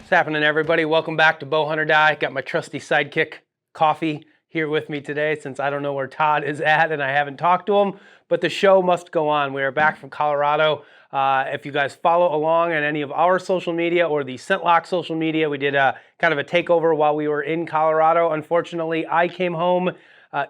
What's happening, everybody? Welcome back to Bowhunt or Die. Got my trusty sidekick, Coffee, here with me today since I don't know where Todd is at and I haven't talked to him, but the show must go on. We are back from Colorado. If you guys follow along on any of our social media or the ScentLock social media, we did a kind of a takeover while we were in Colorado. Unfortunately, I came home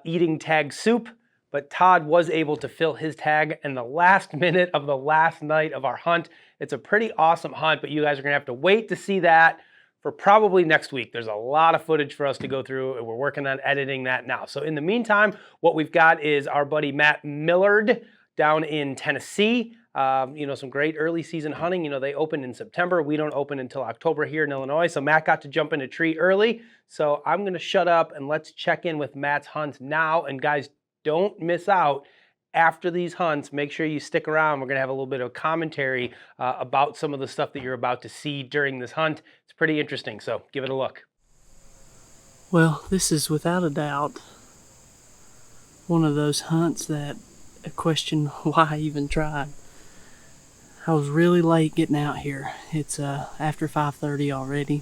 eating tag soup, but Todd was able to fill his tag in the last minute of the last night of our hunt. It's a pretty awesome hunt, but you guys are gonna have to wait to see that for probably next week. There's a lot of footage for us to go through, and we're working on editing that now. So in the meantime, what we've got is our buddy Matt Millard down in Tennessee. Some great early season hunting. They open in September. We don't open until October here in Illinois. So Matt got to jump in a tree early. So I'm gonna shut up and let's check in with Matt's hunt now. And guys, don't miss out. After these hunts, make sure you stick around. We're going to have a little bit of commentary about some of the stuff that you're about to see during this hunt. It's pretty interesting, so give it a look. Well, this is without a doubt one of those hunts that I question why I even tried. I was really late getting out here. It's after 5:30 already,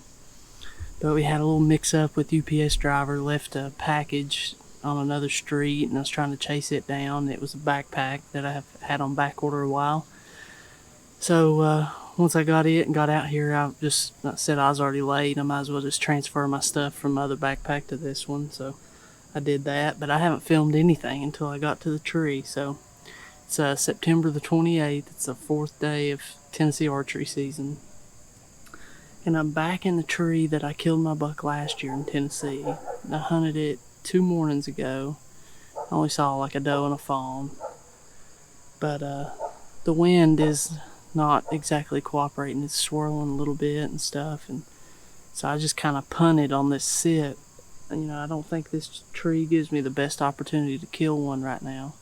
but we had a little mix-up with UPS driver, left a package on another street, and I was trying to chase it down. It was a backpack that I have had on back order a while. So once I got it and got out here, I said I was already late. I might as well just transfer my stuff from my other backpack to this one. So I did that, but I haven't filmed anything until I got to the tree. So it's September the 28th. It's the 4th day of Tennessee archery season. And I'm back in the tree that I killed my buck last year in Tennessee. I hunted it 2 mornings ago. I only saw like a doe and a fawn, but the wind is not exactly cooperating. It's swirling a little bit and stuff, and so I just kind of punted on this sit. I don't think this tree gives me the best opportunity to kill one right now.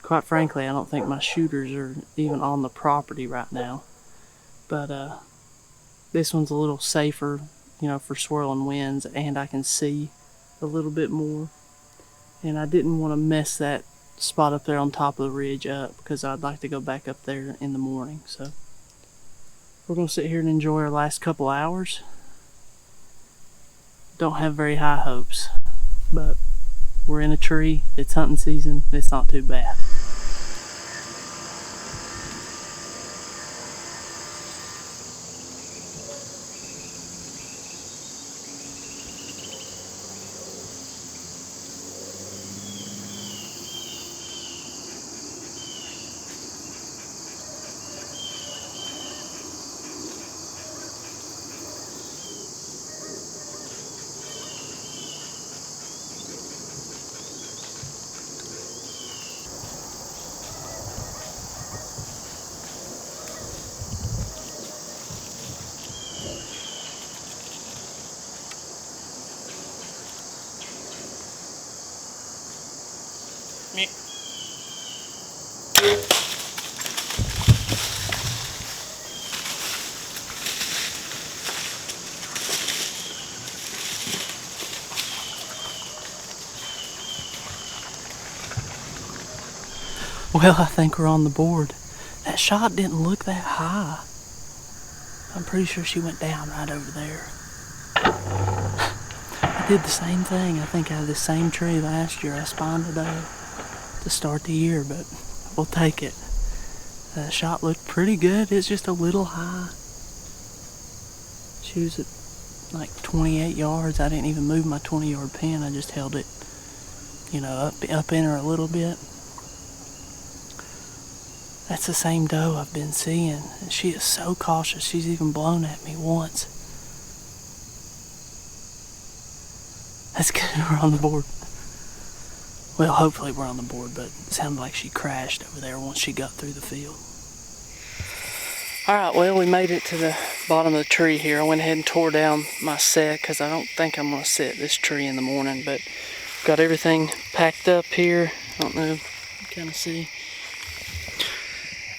Quite frankly, I don't think my shooters are even on the property right now, but this one's a little safer, for swirling winds, and I can see a little bit more, and I didn't want to mess that spot up there on top of the ridge up because I'd like to go back up there in the morning. So we're gonna sit here and enjoy our last couple hours. Don't have very high hopes, but we're in a tree. It's hunting season. It's not too bad. Well, I think we're on the board. That shot didn't look that high. I'm pretty sure she went down right over there. I did the same thing. I think I had the same tree last year. I spawned a doe to start the year, but we'll take it. That shot looked pretty good. It's just a little high. She was at like 28 yards. I didn't even move my 20-yard pin. I just held it, up in her a little bit. That's the same doe I've been seeing. And she is so cautious. She's even blown at me once. That's good. We're on the board. Well, hopefully we're on the board, but it sounded like she crashed over there once she got through the field. Alright, well, we made it to the bottom of the tree here. I went ahead and tore down my set because I don't think I'm going to set this tree in the morning, but got everything packed up here. I don't know if you can kind of see.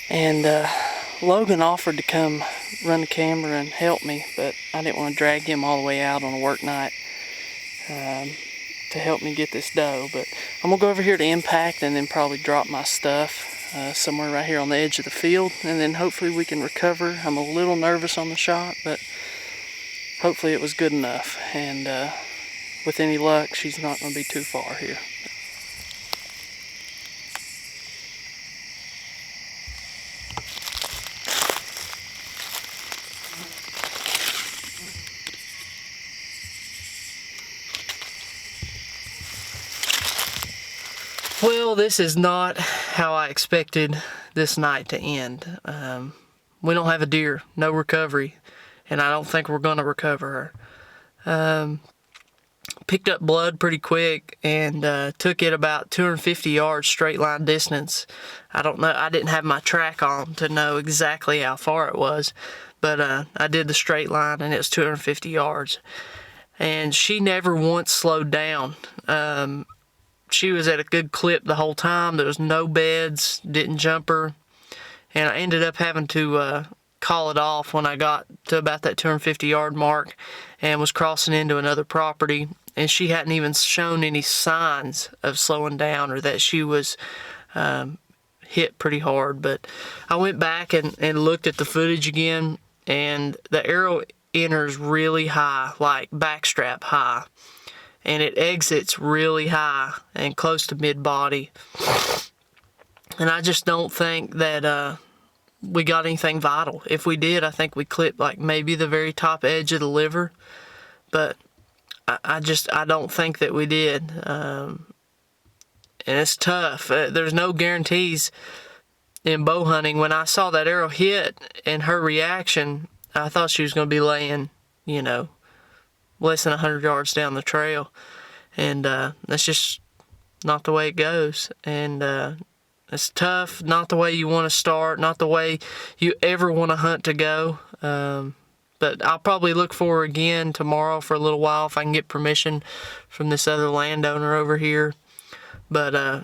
And Logan offered to come run the camera and help me, but I didn't want to drag him all the way out on a work night to help me get this doe. But I'm going to go over here to impact and then probably drop my stuff somewhere right here on the edge of the field, and then hopefully we can recover. I'm a little nervous on the shot, but hopefully it was good enough, and with any luck, she's not going to be too far here. Well, this is not how I expected this night to end. We don't have a deer, no recovery, and I don't think we're going to recover her. Picked up blood pretty quick and took it about 250 yards straight line distance. I don't know, I didn't have my track on to know exactly how far it was, but I did the straight line and it was 250 yards. And she never once slowed down. She was at a good clip the whole time. There was no beds, didn't jump her. And I ended up having to call it off when I got to about that 250 yard mark and was crossing into another property. And she hadn't even shown any signs of slowing down or that she was hit pretty hard. But I went back and looked at the footage again, and the arrow enters really high, like backstrap high. And it exits really high and close to mid-body. And I just don't think that we got anything vital. If we did, I think we clipped like maybe the very top edge of the liver. But I don't think that we did. And it's tough. There's no guarantees in bow hunting. When I saw that arrow hit and her reaction, I thought she was going to be laying, you know, less than 100 yards down the trail, and that's just not the way it goes. And it's tough, not the way you want to start, not the way you ever want to hunt to go. But I'll probably look for her again tomorrow for a little while if I can get permission from this other landowner over here. But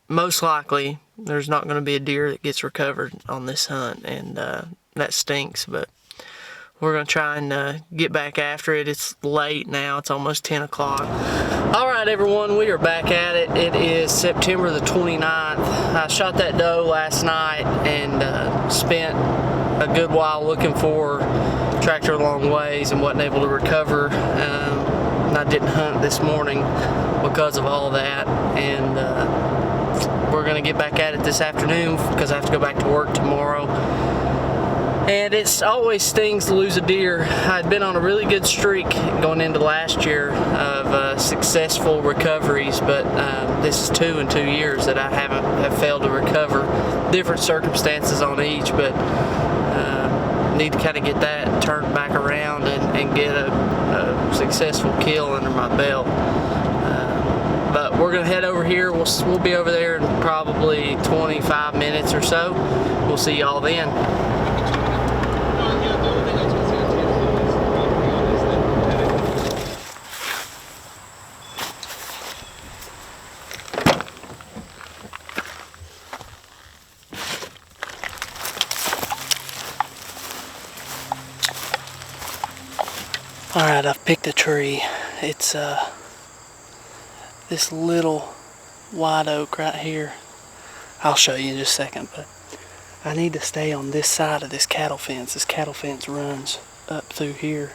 most likely there's not going to be a deer that gets recovered on this hunt, and that stinks. But we're going to try and get back after it. It's late now. It's almost 10 o'clock. All right, everyone, we are back at it. It is September the 29th. I shot that doe last night and spent a good while looking for her, tracked her a long ways and wasn't able to recover. And I didn't hunt this morning because of all that. And we're going to get back at it this afternoon because I have to go back to work tomorrow. And it always stings to lose a deer. I'd been on a really good streak going into last year of successful recoveries, but this is 2 in 2 years that I have failed to recover. Different circumstances on each, but need to kind of get that turned back around and get a successful kill under my belt. But we're gonna head over here. We'll be over there in probably 25 minutes or so. We'll see y'all then. Alright, I've picked a tree. It's this little white oak right here. I'll show you in just a second, but I need to stay on this side of this cattle fence. This cattle fence runs up through here.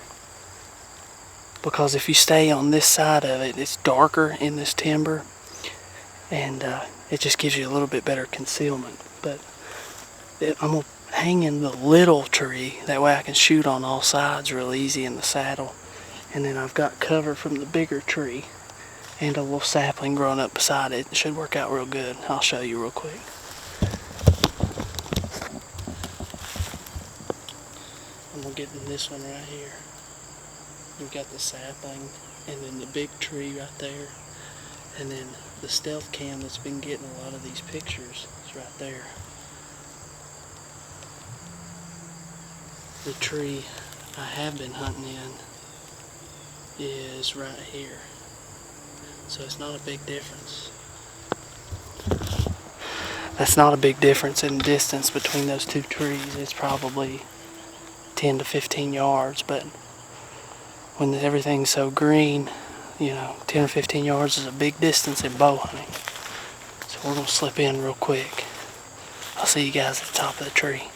Because if you stay on this side of it, it's darker in this timber, and it just gives you a little bit better concealment. But I'm going to hang in the little tree, that way I can shoot on all sides real easy in the saddle. And then I've got cover from the bigger tree and a little sapling growing up beside it. It should work out real good. I'll show you real quick. I'm gonna get in this one right here. We've got the sapling and then the big tree right there, and then the stealth cam that's been getting a lot of these pictures is right there. The tree I have been hunting in is right here, so it's not a big difference. That's not a big difference in distance between those two trees. It's probably 10 to 15 yards, but when everything's so green, you know, 10 or 15 yards is a big distance in bow hunting. So we're gonna slip in real quick. I'll see you guys at the top of the tree.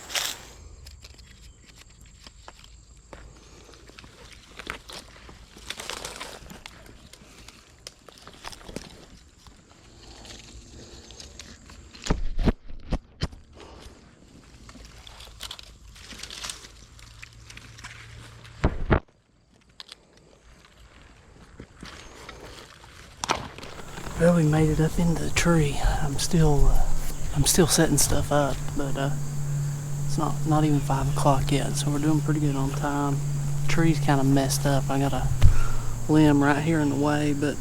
we made it up into the tree. I'm still setting stuff up, but it's not even 5 o'clock yet, so we're doing pretty good on time. The tree's kind of messed up. I got a limb right here in the way, but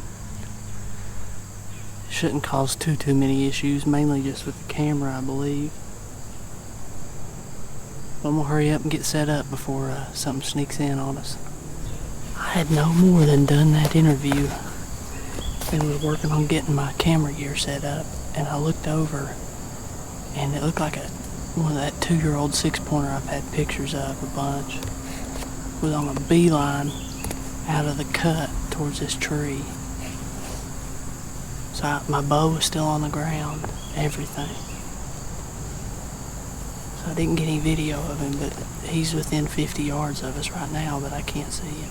it shouldn't cause too many issues, mainly just with the camera, I believe. But I'm gonna hurry up and get set up before something sneaks in on us. I had no more than done that interview and was working on getting my camera gear set up, and I looked over and it looked like one of that 2-year-old 6-pointer I've had pictures of a bunch was on a beeline out of the cut towards this tree. So my bow was still on the ground, everything. So I didn't get any video of him, but he's within 50 yards of us right now, but I can't see him.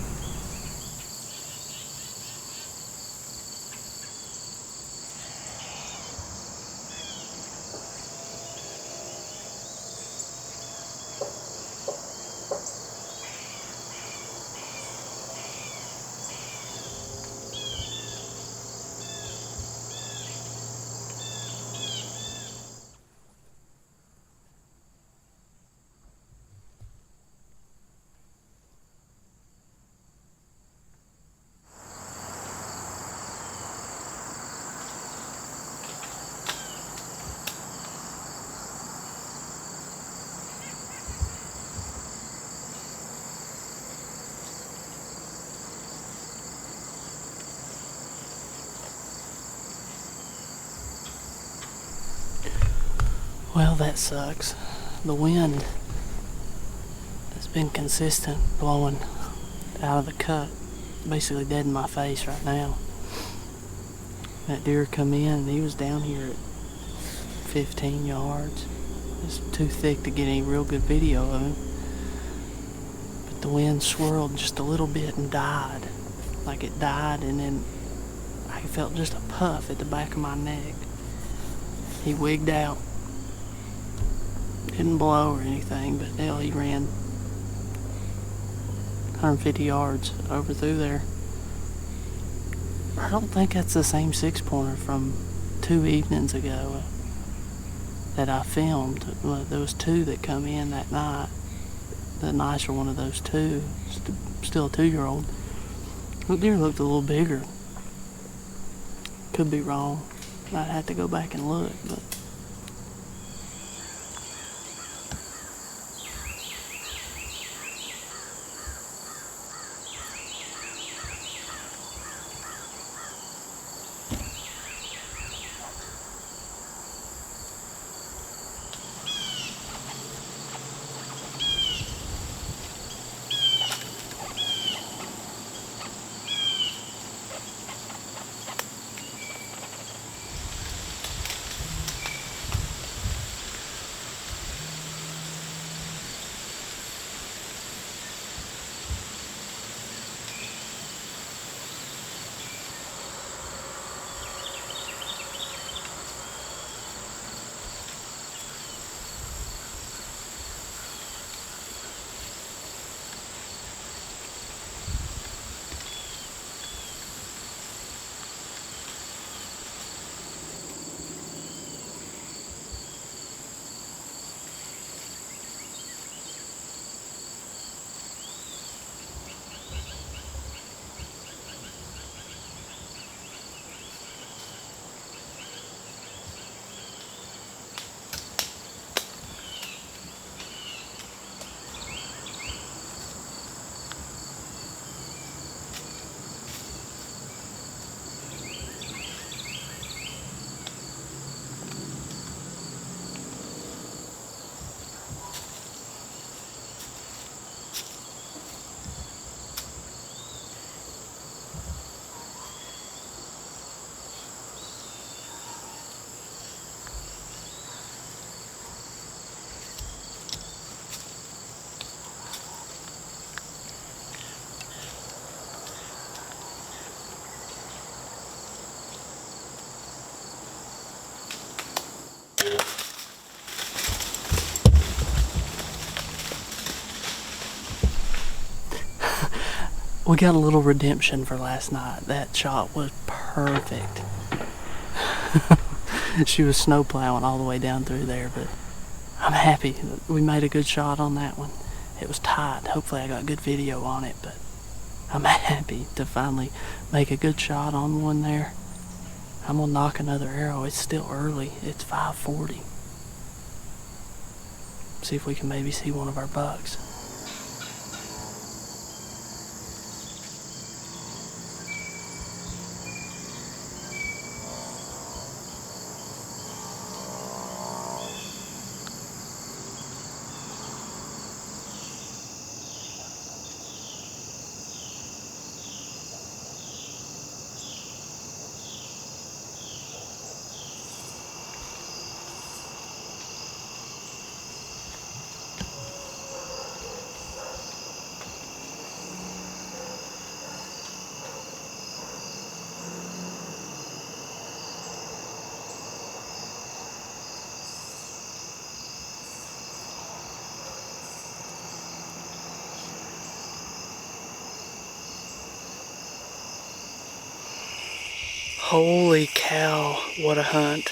Well, that sucks. The wind has been consistent, blowing out of the cut, basically dead in my face right now. That deer come in and he was down here at 15 yards. It's too thick to get any real good video of him. But the wind swirled just a little bit and died. Like it died, and then I felt just a puff at the back of my neck. He wigged out. Didn't blow or anything, but hell, he ran 150 yards over through there. I don't think that's the same 6-pointer from 2 evenings ago that I filmed. There was 2 that come in that night. The nicer one of those 2, still a 2-year-old. The deer looked a little bigger. Could be wrong. I'd have to go back and look, but we got a little redemption for last night. That shot was perfect. she was snow plowing all the way down through there, but I'm happy we made a good shot on that one. It was tight. Hopefully I got good video on it, but I'm happy to finally make a good shot on one there. I'm gonna knock another arrow. It's still early. It's 5:40. See if we can maybe see one of our bucks. Holy cow, what a hunt.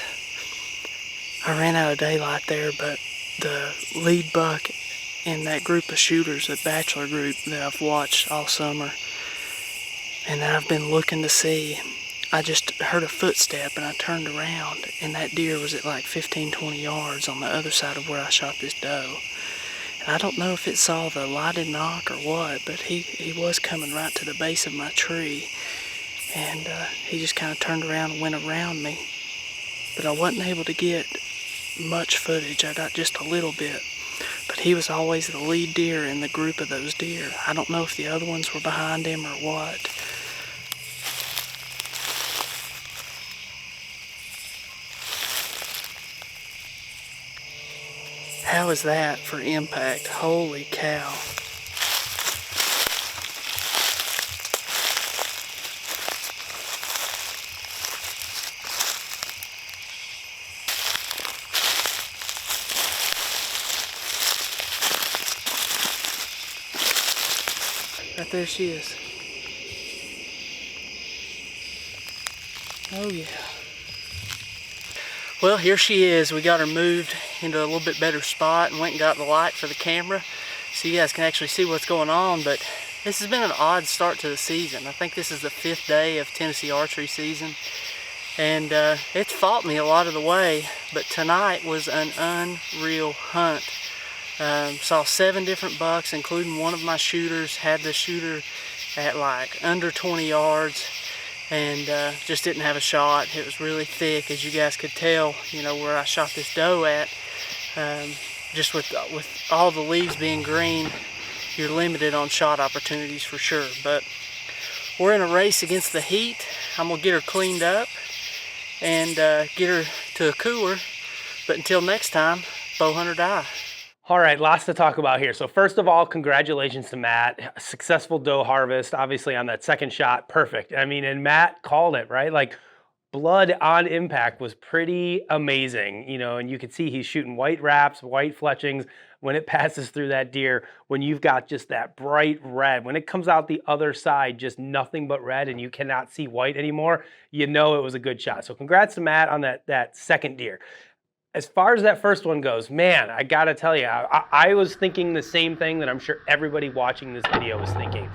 I ran out of daylight there, but the lead buck in that group of shooters, that bachelor group that I've watched all summer and that I've been looking to see, I just heard a footstep and I turned around and that deer was at like 15-20 yards on the other side of where I shot this doe. And I don't know if it saw the lighted knock or what, but he was coming right to the base of my tree. And he just kind of turned around and went around me. But I wasn't able to get much footage. I got just a little bit. But he was always the lead deer in the group of those deer. I don't know if the other ones were behind him or what. How is that for impact? Holy cow. Right there she is. Oh yeah. Well, here she is. We got her moved into a little bit better spot and went and got the light for the camera so you guys can actually see what's going on. But this has been an odd start to the season. I think this is the 5th day of Tennessee archery season. And it's fought me a lot of the way, but tonight was an unreal hunt. Saw 7 different bucks, including one of my shooters. Had the shooter at like under 20 yards and just didn't have a shot. It was really thick, as you guys could tell, you know, where I shot this doe at. Just with all the leaves being green, you're limited on shot opportunities for sure. But we're in a race against the heat. I'm gonna get her cleaned up and get her to a cooler. But until next time, bow hunt or die. All right, lots to talk about here. So first of all, congratulations to Matt. A successful doe harvest, obviously on that second shot, perfect. I mean, and Matt called it, right? Like blood on impact was pretty amazing, you know, and you can see he's shooting white wraps, white fletchings when it passes through that deer. When you've got just that bright red, when it comes out the other side, just nothing but red and you cannot see white anymore, you know it was a good shot. So congrats to Matt on that second deer. As far as that first one goes, man, I gotta tell you, I was thinking the same thing that I'm sure everybody watching this video was thinking.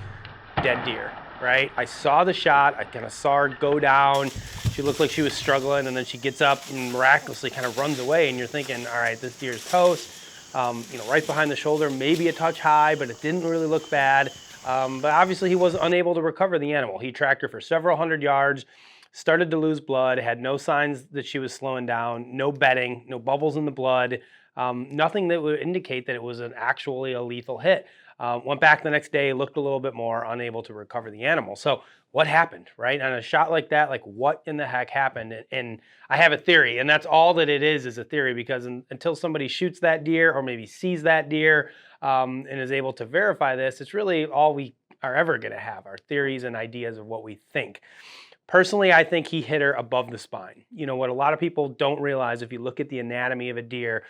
Dead deer, right? I saw the shot, I kind of saw her go down. She looked like she was struggling, and then she gets up and miraculously kind of runs away, and you're thinking, all right, this deer's toast. You know, right behind the shoulder, maybe a touch high, but it didn't really look bad. But obviously he was unable to recover the animal. He tracked her for several hundred yards, started to lose blood, had no signs that she was slowing down, no bedding, no bubbles in the blood, nothing that would indicate that it was actually a lethal hit. Went back the next day, looked a little bit more, unable to recover the animal. So what happened, right? On a shot like that, like what in the heck happened? And I have a theory, and that's all that it is a theory, because until somebody shoots that deer or maybe sees that deer and is able to verify this, it's really all we are ever gonna have, our theories and ideas of what we think. Personally, I think he hit her above the spine. You know, what a lot of people don't realize, if you look at the anatomy of a deer,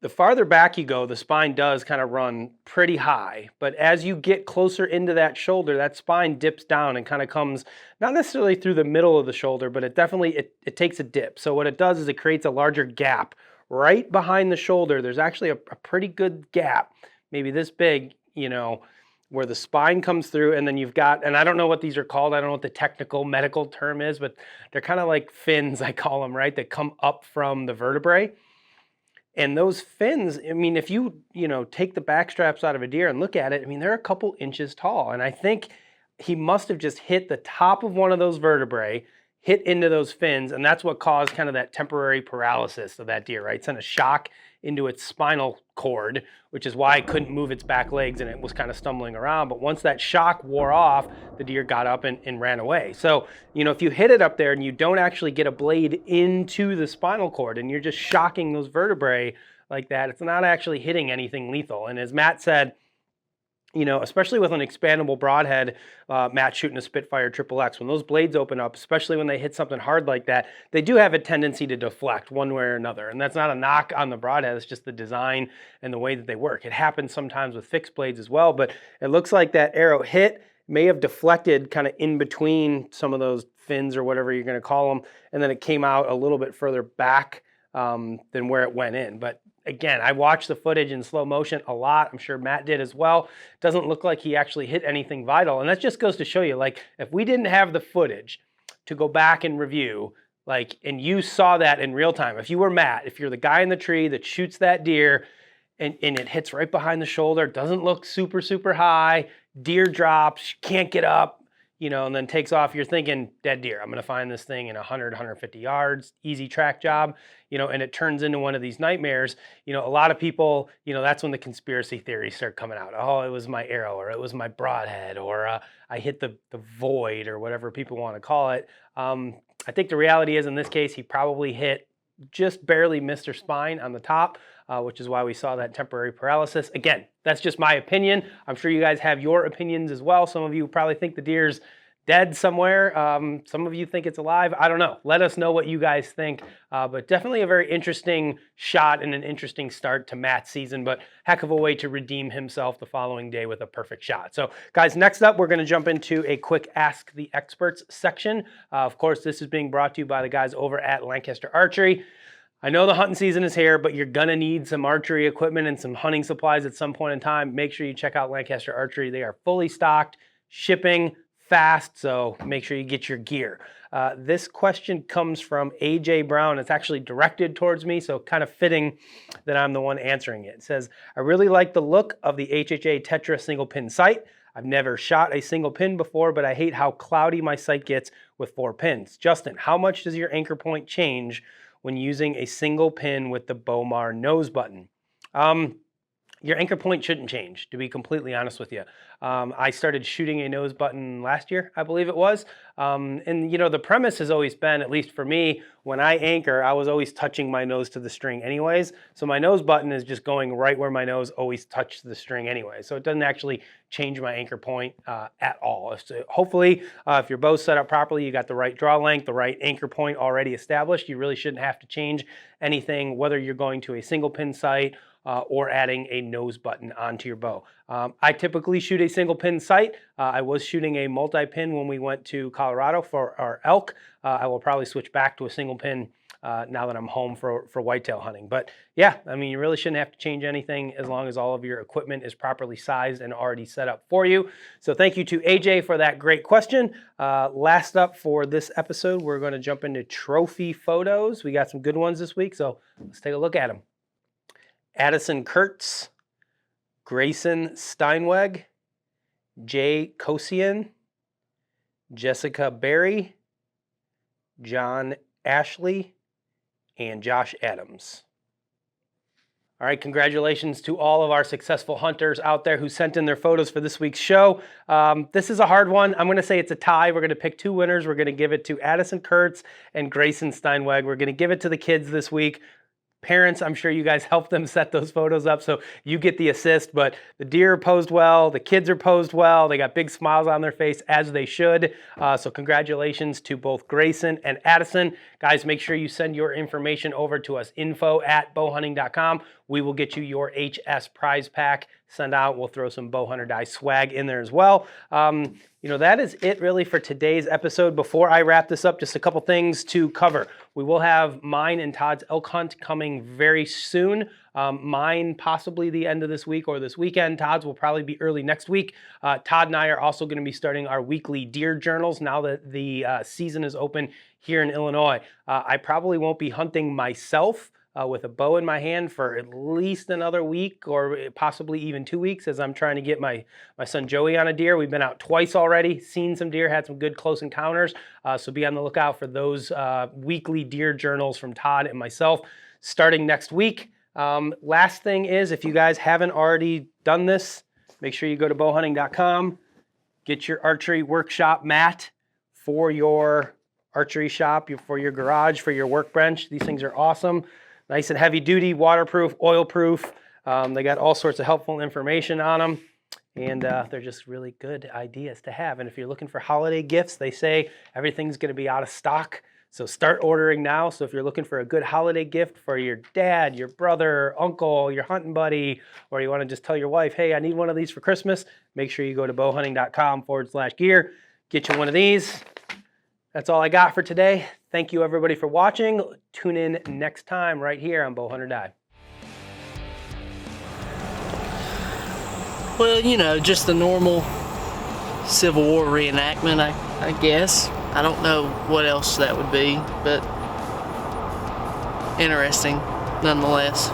the farther back you go, the spine does kind of run pretty high. But as you get closer into that shoulder, that spine dips down and kind of comes, not necessarily through the middle of the shoulder, but it definitely, it takes a dip. So what it does is it creates a larger gap right behind the shoulder. There's actually a pretty good gap, maybe this big, you know, where the spine comes through, and then you've got, and I don't know what these are called. I don't know what the technical medical term is, but they're kind of like fins, I call them, right? That come up from the vertebrae. And those fins, I mean, if you take the back straps out of a deer and look at it, I mean, they're a couple inches tall. And I think he must have just hit the top of one of those vertebrae, hit into those fins, and that's what caused kind of that temporary paralysis of that deer, right? Sent a shock into its spinal cord, which is why it couldn't move its back legs and it was kind of stumbling around. But once that shock wore off, the deer got up and ran away. So, if you hit it up there and you don't actually get a blade into the spinal cord and you're just shocking those vertebrae like that, it's not actually hitting anything lethal. And as Matt said, especially with an expandable broadhead, Matt shooting a Spitfire XXX, when those blades open up, especially when they hit something hard like that, they do have a tendency to deflect one way or another. And that's not a knock on the broadhead, it's just the design and the way that they work. It happens sometimes with fixed blades as well, but it looks like that arrow hit, may have deflected kind of in between some of those fins or whatever you're going to call them, and then it came out a little bit further back than where it went in. But again, I watched the footage in slow motion a lot. I'm sure Matt did as well. Doesn't look like he actually hit anything vital. And that just goes to show you, like, if we didn't have the footage to go back and review, and you saw that in real time, if you were Matt, if you're the guy in the tree that shoots that deer and it hits right behind the shoulder, doesn't look super, super high, deer drops, can't get up, and then takes off, you're thinking, dead deer. I'm going to find this thing in 100, 150 yards, easy track job, and it turns into one of these nightmares. A lot of people, that's when the conspiracy theories start coming out. Oh, it was my arrow, or it was my broadhead, or I hit the void, or whatever people want to call it. I think the reality is, in this case, he probably just barely missed her spine on the top, which is why we saw that temporary paralysis. Again, that's just my opinion. I'm sure you guys have your opinions as well. Some of you probably think the deer's dead somewhere. Some of you think it's alive. I don't know. Let us know what you guys think. But definitely a very interesting shot and an interesting start to Matt's season, but heck of a way to redeem himself the following day with a perfect shot. So guys, next up, we're going to jump into a quick Ask the Experts section. Of course, this is being brought to you by the guys over at Lancaster Archery. I know the hunting season is here, but you're going to need some archery equipment and some hunting supplies at some point in time. Make sure you check out Lancaster Archery. They are fully stocked, shipping fast, so make sure you get your gear. This question comes from AJ Brown. It's actually directed towards me, so kind of fitting that I'm the one answering it. It says, I really like the look of the HHA Tetra single pin sight. I've never shot a single pin before, but I hate how cloudy my sight gets with 4 pins. Justin, how much does your anchor point change when using a single pin with the Bowmar nose button? Your anchor point shouldn't change, to be completely honest with you. I started shooting a nose button last year, I believe it was. And the premise has always been, at least for me, when I anchor, I was always touching my nose to the string anyways. So my nose button is just going right where my nose always touched the string anyway. So it doesn't actually change my anchor point at all. So hopefully, if your bow's set up properly, you got the right draw length, the right anchor point already established, you really shouldn't have to change anything, whether you're going to a single pin sight or adding a nose button onto your bow. I typically shoot a single pin sight. I was shooting a multi-pin when we went to Colorado for our elk. I will probably switch back to a single pin now that I'm home for whitetail hunting. But yeah, I mean, you really shouldn't have to change anything as long as all of your equipment is properly sized and already set up for you. So thank you to AJ for that great question. Last up for this episode, we're going to jump into trophy photos. We got some good ones this week, so let's take a look at them. Addison Kurtz, Grayson Steinweg, Jay Kosian, Jessica Berry, John Ashley, and Josh Adams. All right, congratulations to all of our successful hunters out there who sent in their photos for this week's show. This is a hard one. I'm going to say it's a tie. We're going to pick 2 winners. We're going to give it to Addison Kurtz and Grayson Steinweg. We're going to give it to the kids this week. Parents, I'm sure you guys helped them set those photos up, so you get the assist, but the deer are posed well, the kids are posed well, they got big smiles on their face, as they should. So congratulations to both Grayson and Addison. Guys, make sure you send your information over to us, info@bowhunting.com. we will get you your HS prize pack sent out. We'll throw some Bowhunter Die swag in there as well. That is it really for today's episode. Before I wrap this up, just a couple things to cover. We will have mine and Todd's elk hunt coming very soon. Mine possibly the end of this week or this weekend. Todd's will probably be early next week. Todd and I are also going to be starting our weekly deer journals now that the season is open here in Illinois. I probably won't be hunting myself with a bow in my hand for at least another week or possibly even 2 weeks as I'm trying to get my son Joey on a deer. We've been out twice already, seen some deer, had some good close encounters. So be on the lookout for those weekly deer journals from Todd and myself starting next week. Last thing is, if you guys haven't already done this, make sure you go to bowhunting.com, get your archery workshop mat for your archery shop, for your garage, for your workbench. These things are awesome. Nice and heavy duty, waterproof, oil proof. They got all sorts of helpful information on them. And they're just really good ideas to have. And if you're looking for holiday gifts, they say everything's going to be out of stock. So start ordering now. So if you're looking for a good holiday gift for your dad, your brother, uncle, your hunting buddy, or you want to just tell your wife, hey, I need one of these for Christmas, make sure you go to bowhunting.com/gear, get you one of these. That's all I got for today. Thank you everybody for watching. Tune in next time right here on Bowhunter Die. Well, just the normal Civil War reenactment, I guess. I don't know what else that would be, but interesting nonetheless.